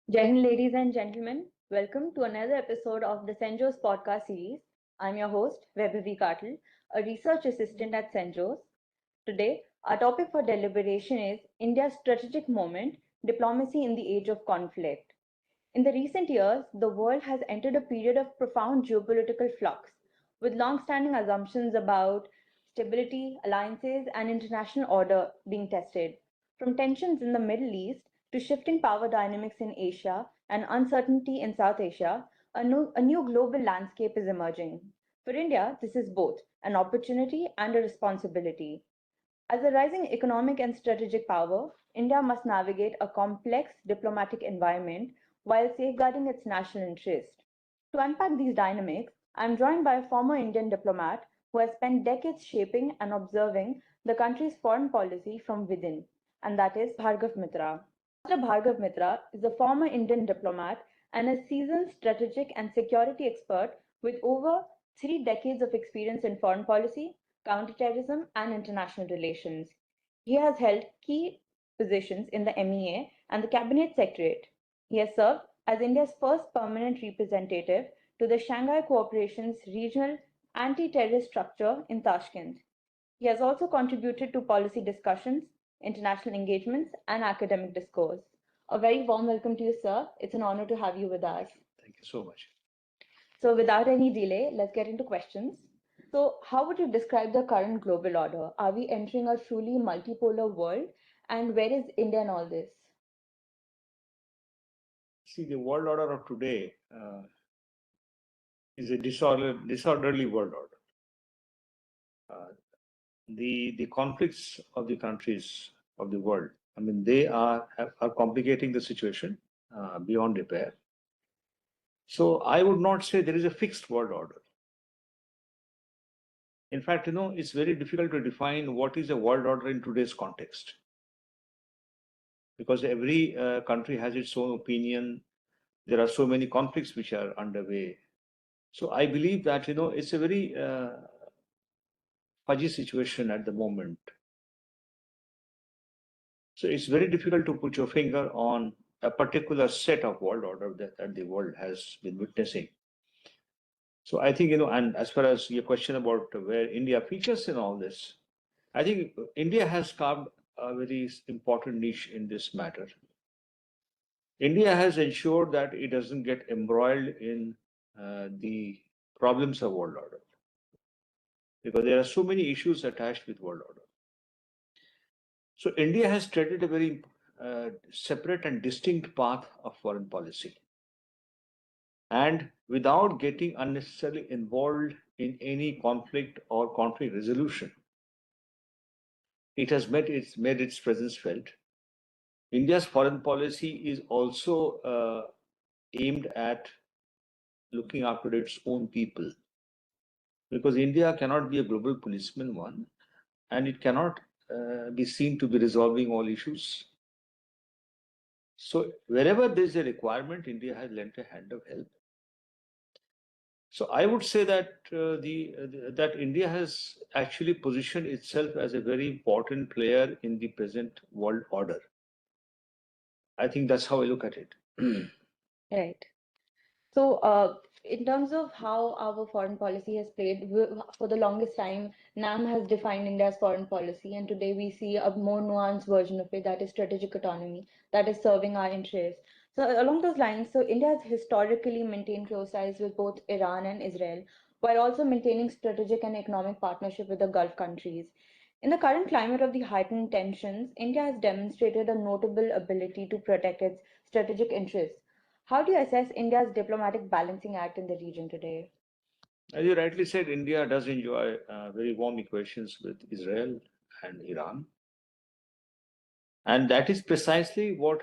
Jai Hind, ladies and gentlemen. Welcome to another episode of the CENJOWS podcast series. I'm your host, Vaibhavi Katal, a research assistant at CENJOWS. Today, our topic for deliberation is India's strategic moment, diplomacy in the age of conflict. In the recent years, the world has entered a period of profound geopolitical flux, with long-standing assumptions about stability, alliances, and international order being tested. From tensions in the Middle East to shifting power dynamics in Asia and uncertainty in South Asia, a new global landscape is emerging. For India, this is both an opportunity and a responsibility. As a rising economic and strategic power, India must navigate a complex diplomatic environment while safeguarding its national interest. To unpack these dynamics, I am joined by a former Indian diplomat who has spent decades shaping and observing the country's foreign policy from within, and that is Bhargav Mitra. Mr. Bhargav Mitra is a former Indian diplomat and a seasoned strategic and security expert with over 3 decades of experience in foreign policy, counterterrorism, and international relations. He has held key positions in the MEA and the Cabinet Secretariat. He has served as India's first permanent representative to the Shanghai Cooperation's regional anti terrorist structure in Tashkent. He has also contributed to policy discussions, international engagements, and academic discourse. A very warm welcome to you, sir. It's an honor to have you with us. Thank you so much. So, without any delay, let's get into questions. So, how would you describe the current global order? Are we entering a truly multipolar world? And where is India in all this? See, the world order of today is a disorderly world order. Uh, the conflicts of the countries of the world, I mean, they are complicating the situation beyond repair. So I would not say there is a fixed world order. In fact, it's very difficult to define what is a world order in today's context because every country has its own opinion. There are so many conflicts which are underway. So I believe that it's a very fuzzy situation at the moment. So it's very difficult to put your finger on a particular set of world order that the world has been witnessing. So I think, and as far as your question about where India features in all this, I think India has carved a very important niche in this matter. India has ensured that it doesn't get embroiled in the problems of world order because there are so many issues attached with world order. So India has treaded a very separate and distinct path of foreign policy. And without getting unnecessarily involved in any conflict or conflict resolution, it has made its presence felt. India's foreign policy is also aimed at looking after its own people, because India cannot be a global policeman, one, and it cannot be seen to be resolving all issues. So wherever there is a requirement, India has lent a hand of help. So I would say that that India has actually positioned itself as a very important player in the present world order. I think that's how I look at it. Right. So, in terms of how our foreign policy has played, for the longest time, NAM has defined India's foreign policy, and today we see a more nuanced version of it, that is strategic autonomy, that is serving our interests. So, along those lines, so India has historically maintained close ties with both Iran and Israel, while also maintaining strategic and economic partnership with the Gulf countries. In the current climate of the heightened tensions, India has demonstrated a notable ability to protect its strategic interests. How do you assess India's diplomatic balancing act in the region today? As you rightly said, India does enjoy very warm equations with Israel and Iran. And that is precisely what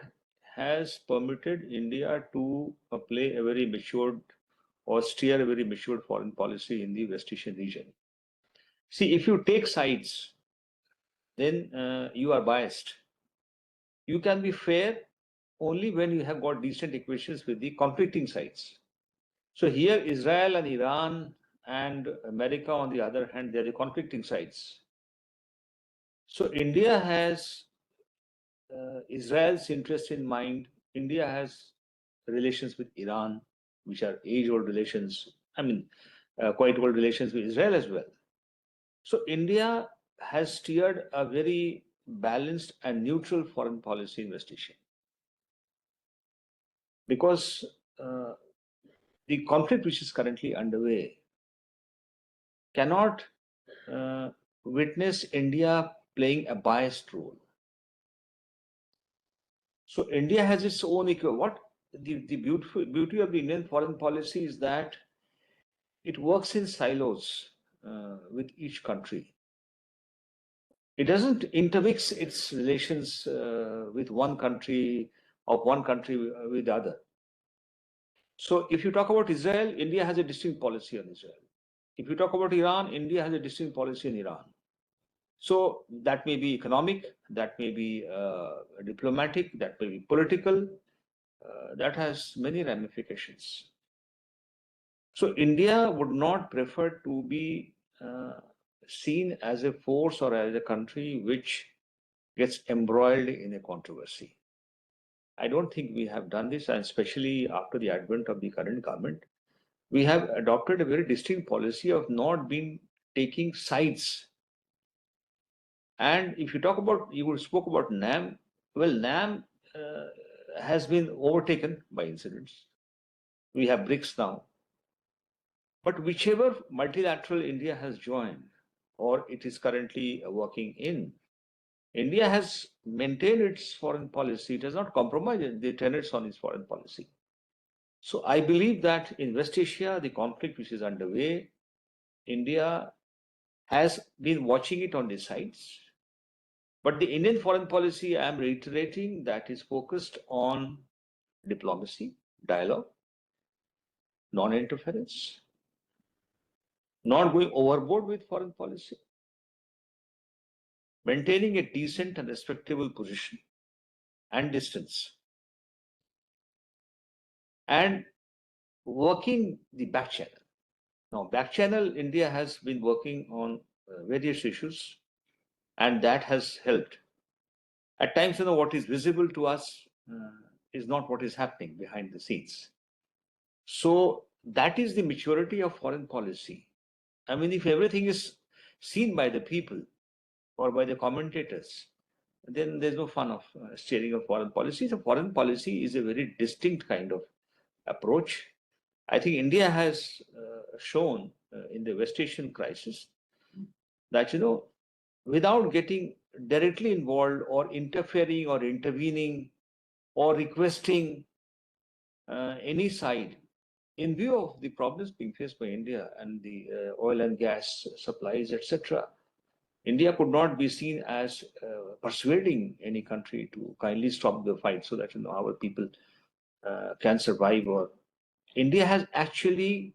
has permitted India to play a very matured or steer a very matured foreign policy in the West Asian region. See, if you take sides, then you are biased. You can be fair only when you have got decent equations with the conflicting sides. So here, Israel and Iran and America, on the other hand, they are the conflicting sides. So India has Israel's interest in mind. India has relations with Iran, which are age-old relations. I mean, quite old relations with Israel as well. So India has steered a very balanced and neutral foreign policy investigation because uh, the conflict which is currently underway cannot uh, witness India playing a biased role. So India has its own what the beautiful beauty of the Indian foreign policy is that it works in silos with each country. It doesn't intermix its relations with one country with the other. So if you talk about Israel, India has a distinct policy on Israel. If you talk about Iran, India has a distinct policy in Iran. So that may be economic, that may be diplomatic, that may be political, that has many ramifications. So India would not prefer to be seen as a force or as a country which gets embroiled in a controversy. I don't think we have done this, and especially after the advent of the current government, we have adopted a very distinct policy of not being taking sides. And if you talk about, you spoke about NAM, well, NAM has been overtaken by incidents. We have BRICS now. But whichever multilateral India has joined or it is currently working in, India has maintained its foreign policy. It has not compromised the tenets on its foreign policy. So I believe that in West Asia, the conflict which is underway, India has been watching it on the sides. But the Indian foreign policy, I am reiterating, that is focused on diplomacy, dialogue, non-interference, not going overboard with foreign policy, maintaining a decent and respectable position and distance, and working the back channel. Now, back channel, India has been working on various issues, and that has helped. At times, what is visible to us is not what is happening behind the scenes. So that is the maturity of foreign policy. I mean, if everything is seen by the people or by the commentators, then there's no fun of steering of foreign policy. So foreign policy is a very distinct kind of approach. I think India has shown in the West Asian crisis that, without getting directly involved or interfering or intervening or requesting any side, in view of the problems being faced by India and the oil and gas supplies, etc., India could not be seen as persuading any country to kindly stop the fight so that our people can survive. Or India has actually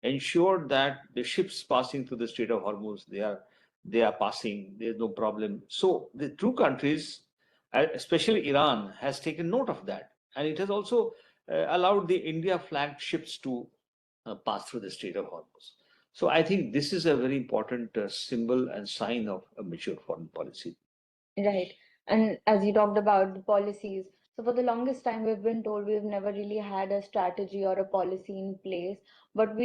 ensured that the ships passing through the Strait of Hormuz, they are passing. There's no problem. So the two countries, especially Iran, has taken note of that, and it has also allowed the India flagged ships to pass through the Strait of Hormuz. So I think this is a very important symbol and sign of a mature foreign policy. Right. And as you talked about the policies, so for the longest time, we've been told we've never really had a strategy or a policy in place, but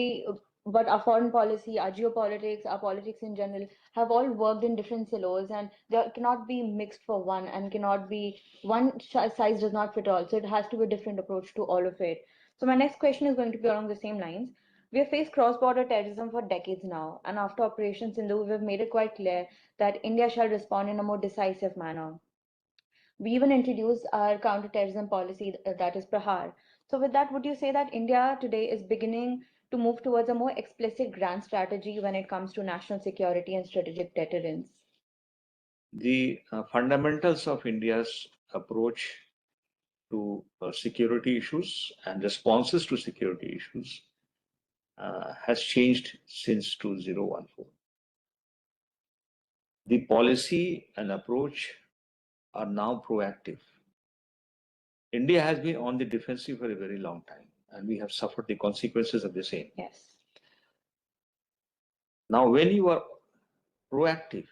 but our foreign policy, our geopolitics, our politics in general have all worked in different silos, and they cannot be mixed for one, and cannot be one size does not fit all. So it has to be a different approach to all of it. So my next question is going to be along the same lines. We have faced cross-border terrorism for decades now, and after Operation Sindhu, we've made it quite clear that India shall respond in a more decisive manner. We even introduced our counterterrorism policy, that is Prahar. So, with that, would you say that India today is beginning to move towards a more explicit grand strategy when it comes to national security and strategic deterrence? The fundamentals of India's approach to security issues and responses to security issues has changed since 2014. The policy and approach are now proactive. India has been on the defensive for a very long time, and we have suffered the consequences of the same. Yes. Now, when you are proactive,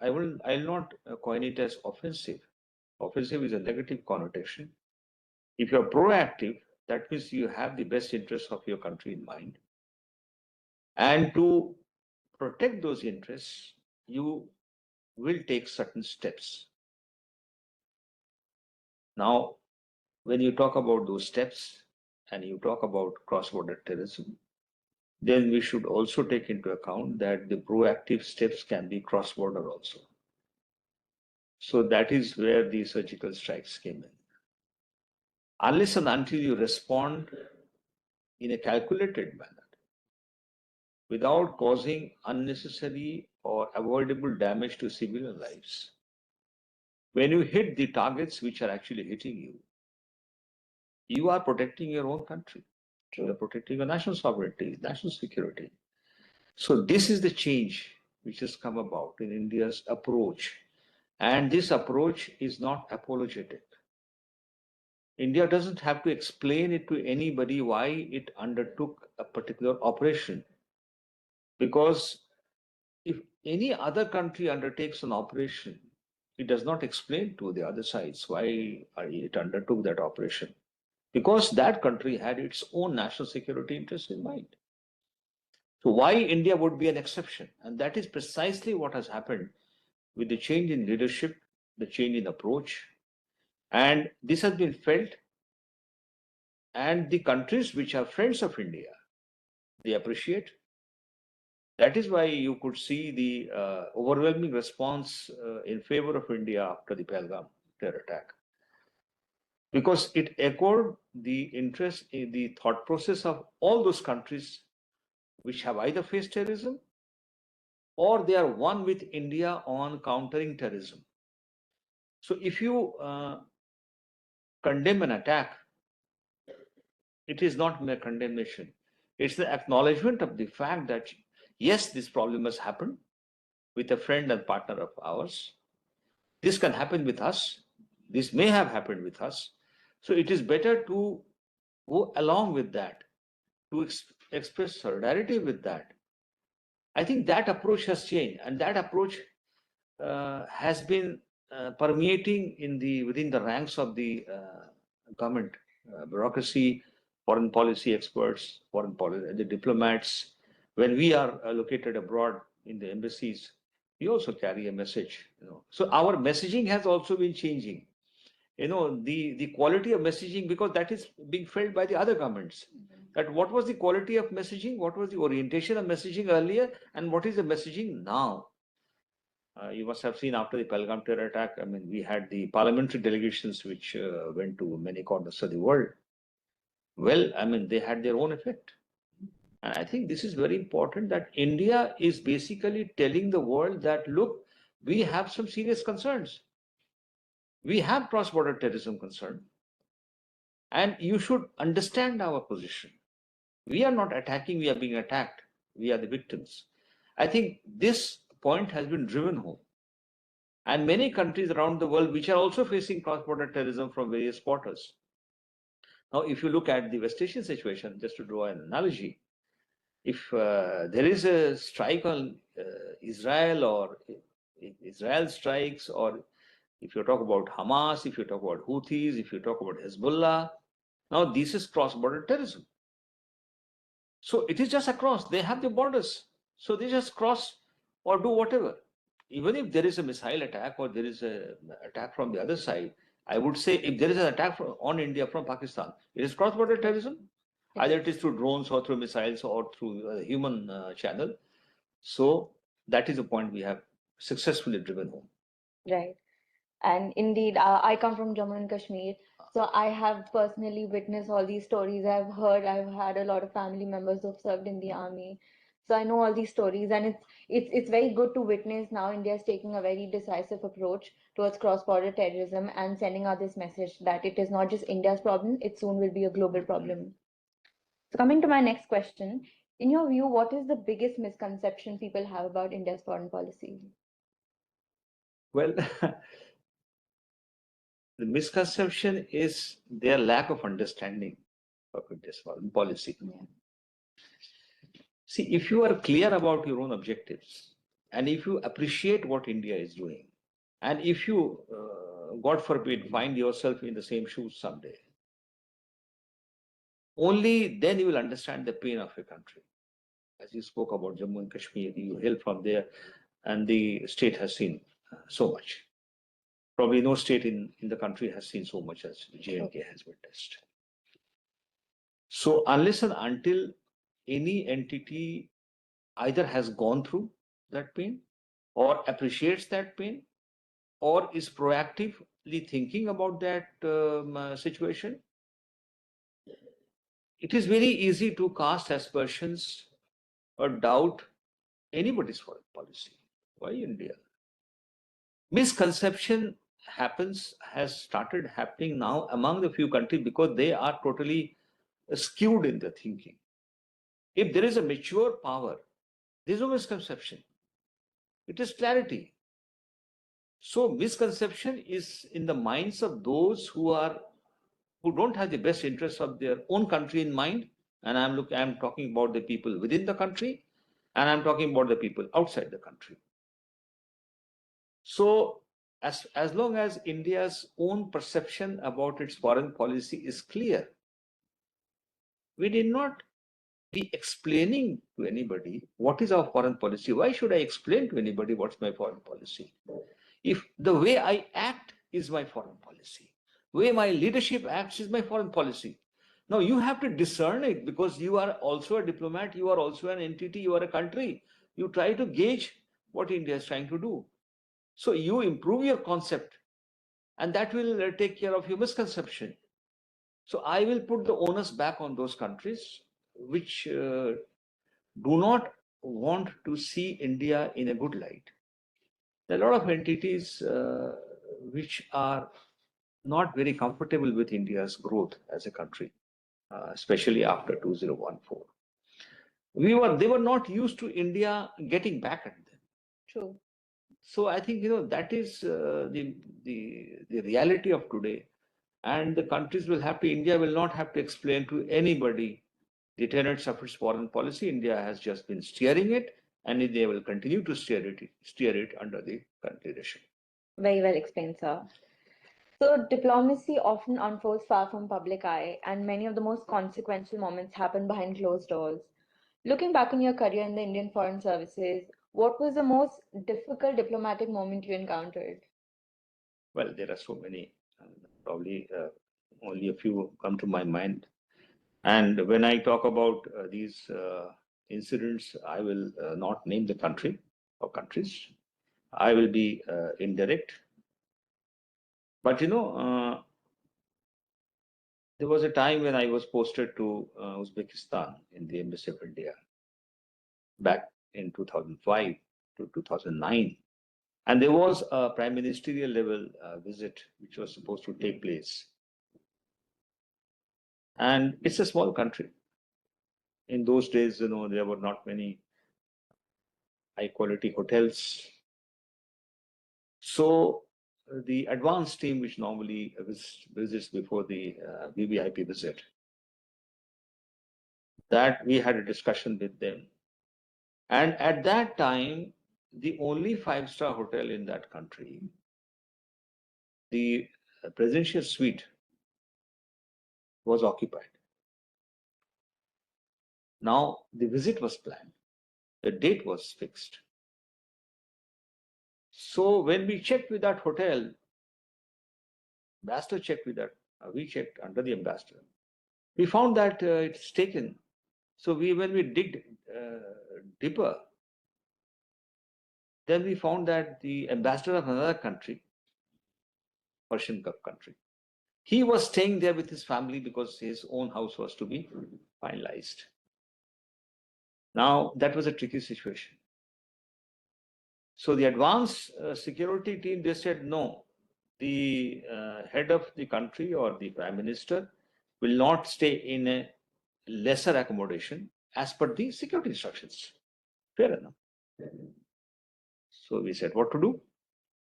I'll not coin it as offensive. Offensive is a negative connotation. If you're proactive, That means you have the best interests of your country in mind. And to protect those interests, you will take certain steps. Now, when you talk about those steps and you talk about cross-border terrorism, then we should also take into account that the proactive steps can be cross-border also. So that is where the surgical strikes came in. Unless and until you respond in a calculated manner, without causing unnecessary or avoidable damage to civilian lives, when you hit the targets which are actually hitting you, you are protecting your own country. You are protecting your national sovereignty, national security. So this is the change which has come about in India's approach. And this approach is not apologetic. India doesn't have to explain it to anybody why it undertook a particular operation. Because if any other country undertakes an operation, it does not explain to the other sides why it undertook that operation. Because that country had its own national security interests in mind. So why India would be an exception? And that is precisely what has happened with the change in leadership, the change in approach. And this has been felt, and the countries which are friends of India, they appreciate. That is why you could see the overwhelming response in favor of India after the Pahalgam terror attack. Because it echoed the interest in the thought process of all those countries which have either faced terrorism or they are one with India on countering terrorism. So if you condemn an attack, it is not mere condemnation. It's the acknowledgement of the fact that, yes, this problem has happened with a friend and partner of ours. This can happen with us. This may have happened with us. So it is better to go along with that, to express solidarity with that. I think that approach has changed, and that approach has been permeating within the ranks of the government bureaucracy, foreign policy experts, the diplomats. When we are located abroad in the embassies, we also carry a message. So our messaging has also been changing. The quality of messaging, because that is being felt by the other governments. That what was the quality of messaging, what was the orientation of messaging earlier, and what is the messaging now. You must have seen after the Pahalgam terror attack, I mean, we had the parliamentary delegations which went to many corners of the world. Well, I mean, they had their own effect. And I think this is very important, that India is basically telling the world that, look, we have some serious concerns. We have cross-border terrorism concern. And you should understand our position. We are not attacking, we are being attacked. We are the victims. I think this point has been driven home. And many countries around the world which are also facing cross-border terrorism from various quarters. Now, if you look at the West Asian situation, just to draw an analogy, if there is a strike on Israel, or Israel strikes, or if you talk about Hamas, if you talk about Houthis, if you talk about Hezbollah, now this is cross-border terrorism. So it is just across, they have the borders. So they just cross or do whatever. Even if there is a missile attack or there is an attack from the other side, I would say if there is an attack on India from Pakistan, it is cross-border terrorism. Either it is through drones or through missiles or through a human channel. So that is the point we have successfully driven home. Right. And indeed, I come from Jammu and Kashmir. So I have personally witnessed all these stories. I've had a lot of family members who've served in the army. So I know all these stories, and it's very good to witness now India is taking a very decisive approach towards cross-border terrorism and sending out this message that it is not just India's problem, it soon will be a global problem. So coming to my next question, in your view, what is the biggest misconception people have about India's foreign policy? Well, the misconception is their lack of understanding of India's foreign policy. Yeah. See, if you are clear about your own objectives, and if you appreciate what India is doing, and if you, God forbid, find yourself in the same shoes someday, Only then you will understand the pain of your country. As you spoke about Jammu and Kashmir, you hail from there, and the state has seen so much. Probably no state in the country has seen so much as J&K has witnessed. So unless and until any entity either has gone through that pain or appreciates that pain or is proactively thinking about that situation, it is very easy to cast aspersions or doubt anybody's foreign policy. Why India? Misconception has started happening now among the few countries because they are totally skewed in their thinking. If there is a mature power, there is no misconception. It is clarity. So misconception is in the minds of those who don't have the best interests of their own country in mind. And I'm talking about the people within the country, and I'm talking about the people outside the country. So as long as India's own perception about its foreign policy is clear, we did not be explaining to anybody what is our foreign policy. Why should I explain to anybody what's my foreign policy? If the way I act is my foreign policy, the way my leadership acts is my foreign policy. Now you have to discern it because you are also a diplomat, you are also an entity, you are a country. You try to gauge what India is trying to do. So you improve your concept, and that will take care of your misconception. So I will put the onus back on those countries which do not want to see India in a good light. There are a lot of entities which are not very comfortable with India's growth as a country, especially after 2014. They were not used to India getting back at them. True. So I think that is the reality of today, and the countries will have to. India will not have to explain to anybody the tenets of its foreign policy. India has just been steering it, and they will continue to steer it under the current leadership. Very well explained, sir. So, diplomacy often unfolds far from public eye, and many of the most consequential moments happen behind closed doors. Looking back on your career in the Indian Foreign Services, what was the most difficult diplomatic moment you encountered? Well, there are so many. Probably only a few come to my mind. And when I talk about these incidents, I will not name the country or countries. I will be indirect. But there was a time when I was posted to Uzbekistan in the Embassy of India back in 2005 to 2009. And there was a prime ministerial level visit which was supposed to take place. And it's a small country. In those days, there were not many high quality hotels. So the advance team, which normally visits before the VVIP visit, that we had a discussion with them. And at that time, the only five-star hotel in that country, the presidential suite was occupied. Now, the visit was planned. The date was fixed. So when we checked with that hotel, ambassador checked with that, we checked under the ambassador. We found that it's taken. So when we digged deeper, then we found that the ambassador of another country, Persian Gulf country, he was staying there with his family because his own house was to be finalized. Now, that was a tricky situation. So the advanced security team, they said, no, the head of the country or the prime minister will not stay in a lesser accommodation as per the security instructions. Fair enough. So we said, what to do? We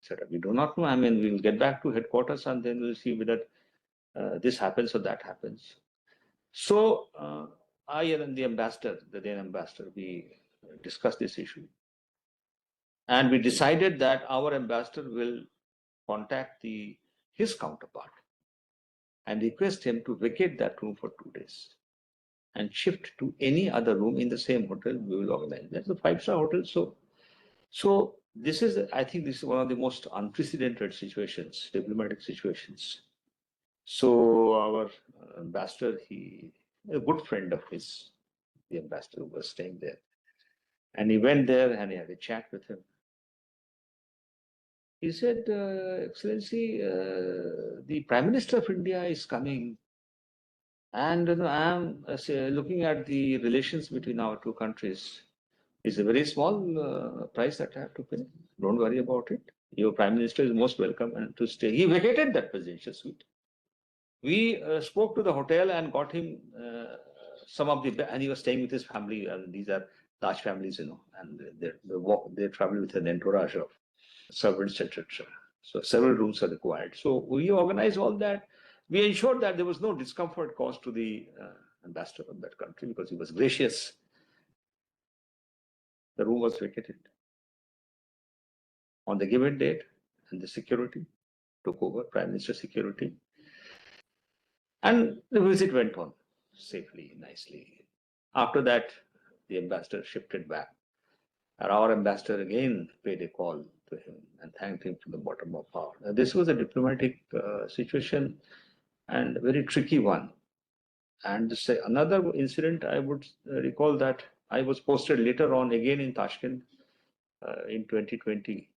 said, we do not know. I mean, we'll get back to headquarters and then we'll see whether this happens or that happens. So I and the ambassador, the then ambassador, we discussed this issue. And we decided that our ambassador will contact his counterpart and request him to vacate that room for 2 days. and shift to any other room in the same hotel. We will organize. That's a five-star hotel. So this is, I think, this is one of the most unprecedented situations, diplomatic situations. So our ambassador, a good friend of his, the ambassador was staying there, and he went there and he had a chat with him. He said, Excellency, the Prime Minister of India is coming, and I'm looking at the relations between our two countries. It's a very small price that I have to pay. Don't worry about it. Your Prime Minister is most welcome and to stay. He vacated that presidential suite. We spoke to the hotel and got him some of the, and he was staying with his family, and these are large families, and they travel with an entourage of servants, etc. So several rooms are required. So we organized all that. We ensured that there was no discomfort caused to the ambassador of that country because he was gracious. The room was vacated on the given date, and the security took over, Prime Minister security. And the visit went on safely, nicely. After that, the ambassador shifted back. And our ambassador again paid a call to him and thanked him from the bottom of our heart. This was a diplomatic situation and a very tricky one. And another incident I would recall that I was posted later on again in Tashkent in 2020,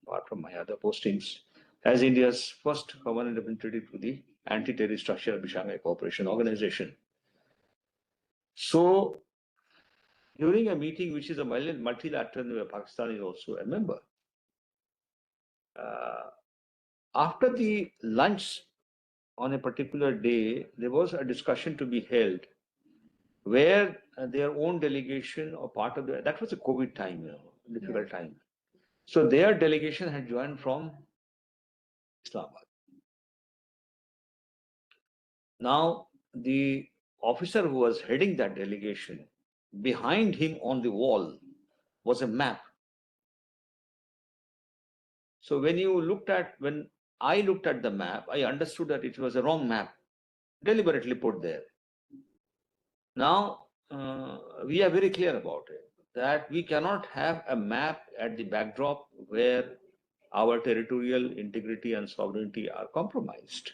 apart from my other postings, as India's first permanent representative to the anti-terrorist structure of the Shanghai Cooperation Organization. So, during a meeting which is a multilateral where Pakistan is also a member, after the lunch on a particular day, there was a discussion to be held where their own delegation or part of that was a COVID time, difficult time. So their delegation had joined from Islamabad. Now, the officer who was heading that delegation, behind him on the wall was a map. So when I looked at the map, I understood that it was a wrong map, deliberately put there. Now, we are very clear about it, that we cannot have a map at the backdrop where our territorial integrity and sovereignty are compromised.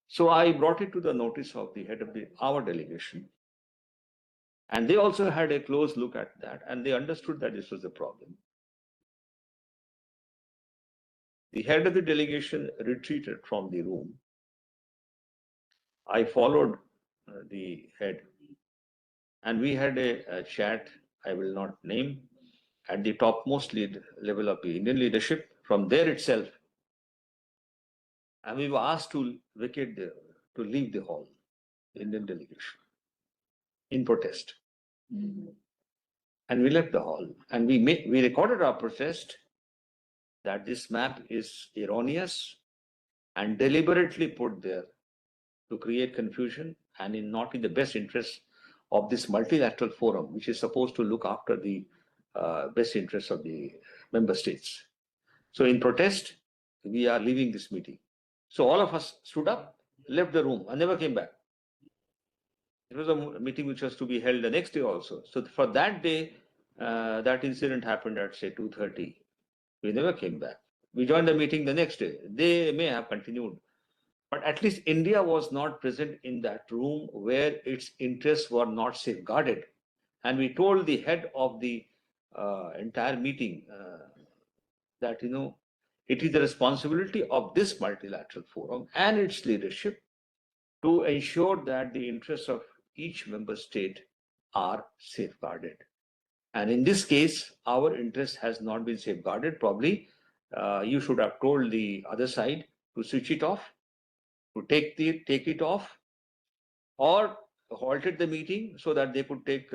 So I brought it to the notice of the head of our delegation. And they also had a close look at that, and they understood that this was a problem. The head of the delegation retreated from the room. I followed the head, and we had a chat, I will not name, at the topmost level of the Indian leadership. From there itself, and we were asked to to leave the hall, the Indian delegation, in protest. And we left the hall, and we recorded our protest that this map is erroneous and deliberately put there to create confusion and not in the best interest of this multilateral forum, which is supposed to look after the best interests of the member states. So in protest, we are leaving this meeting. So all of us stood up, left the room, and never came back. It was a meeting which was to be held the next day also. So for that day, that incident happened at say 2:30. We never came back. We joined the meeting the next day. They may have continued, but at least India was not present in that room where its interests were not safeguarded. And we told the head of the entire meeting that, it is the responsibility of this multilateral forum and its leadership to ensure that the interests of each member state are safeguarded. And in this case, our interest has not been safeguarded. Probably you should have told the other side to switch it off, to take it off, or halted the meeting so that they could take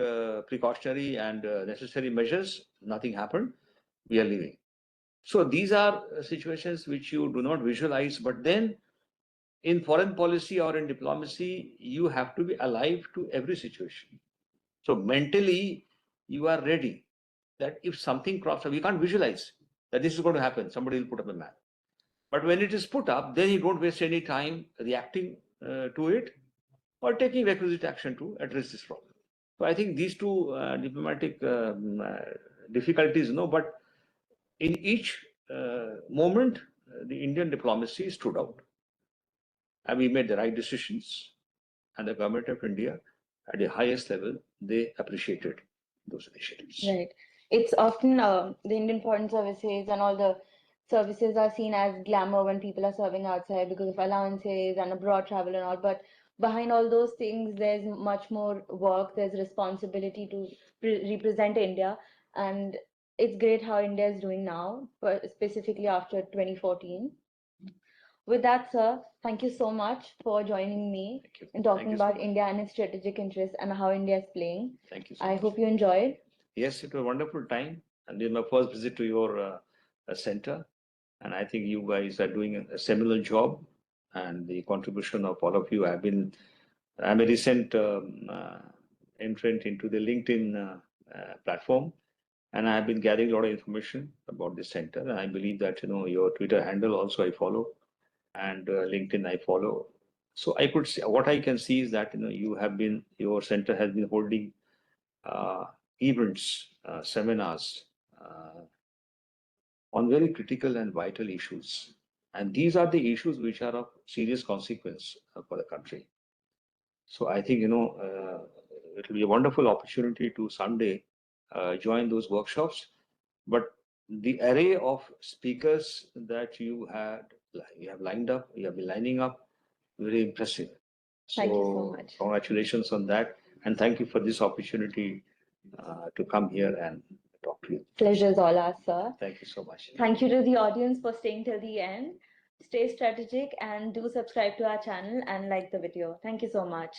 precautionary and necessary measures. Nothing happened. We are leaving. So these are situations which you do not visualize, but then in foreign policy or in diplomacy, you have to be alive to every situation. So mentally, you are ready that if something crops up, you can't visualize that this is going to happen. Somebody will put up a map. But when it is put up, then you don't waste any time reacting to it. or taking requisite action to address this problem. So I think these two diplomatic difficulties, but in each moment, the Indian diplomacy stood out, and we made the right decisions, and the government of India, at the highest level, they appreciated those initiatives. Right. It's often the Indian foreign services and all the services are seen as glamour when people are serving outside because of allowances and abroad travel and all. But behind all those things, there's much more work. There's responsibility to represent India, and it's great how India is doing now, but specifically after 2014. With that, sir, thank you so much for joining me Thank you. in Thank talking you so about much. India and its strategic interests and how India is playing. Thank you so I much. hope you enjoyed. Yes, it was a wonderful time, and this is my first visit to your center, and I think you guys are doing a similar job, and the contribution of all of you have been. I'm a recent entrant into the LinkedIn platform, and I have been gathering a lot of information about this center. And I believe that your Twitter handle also I follow, and LinkedIn I follow. So I could see what I can see is that your center has been holding uh, events, seminars on very critical and vital issues. And these are the issues which are of serious consequence for the country. So I think, it will be a wonderful opportunity to someday join those workshops. But the array of speakers that you have lined up, you have been lining up, very impressive. Thank you so So much. congratulations on that. And thank you for this opportunity to come here and talk to you. Pleasure is all ours, sir. Thank you so much. Thank you to the audience for staying till the end. Stay strategic and do subscribe to our channel and like the video. Thank you so much.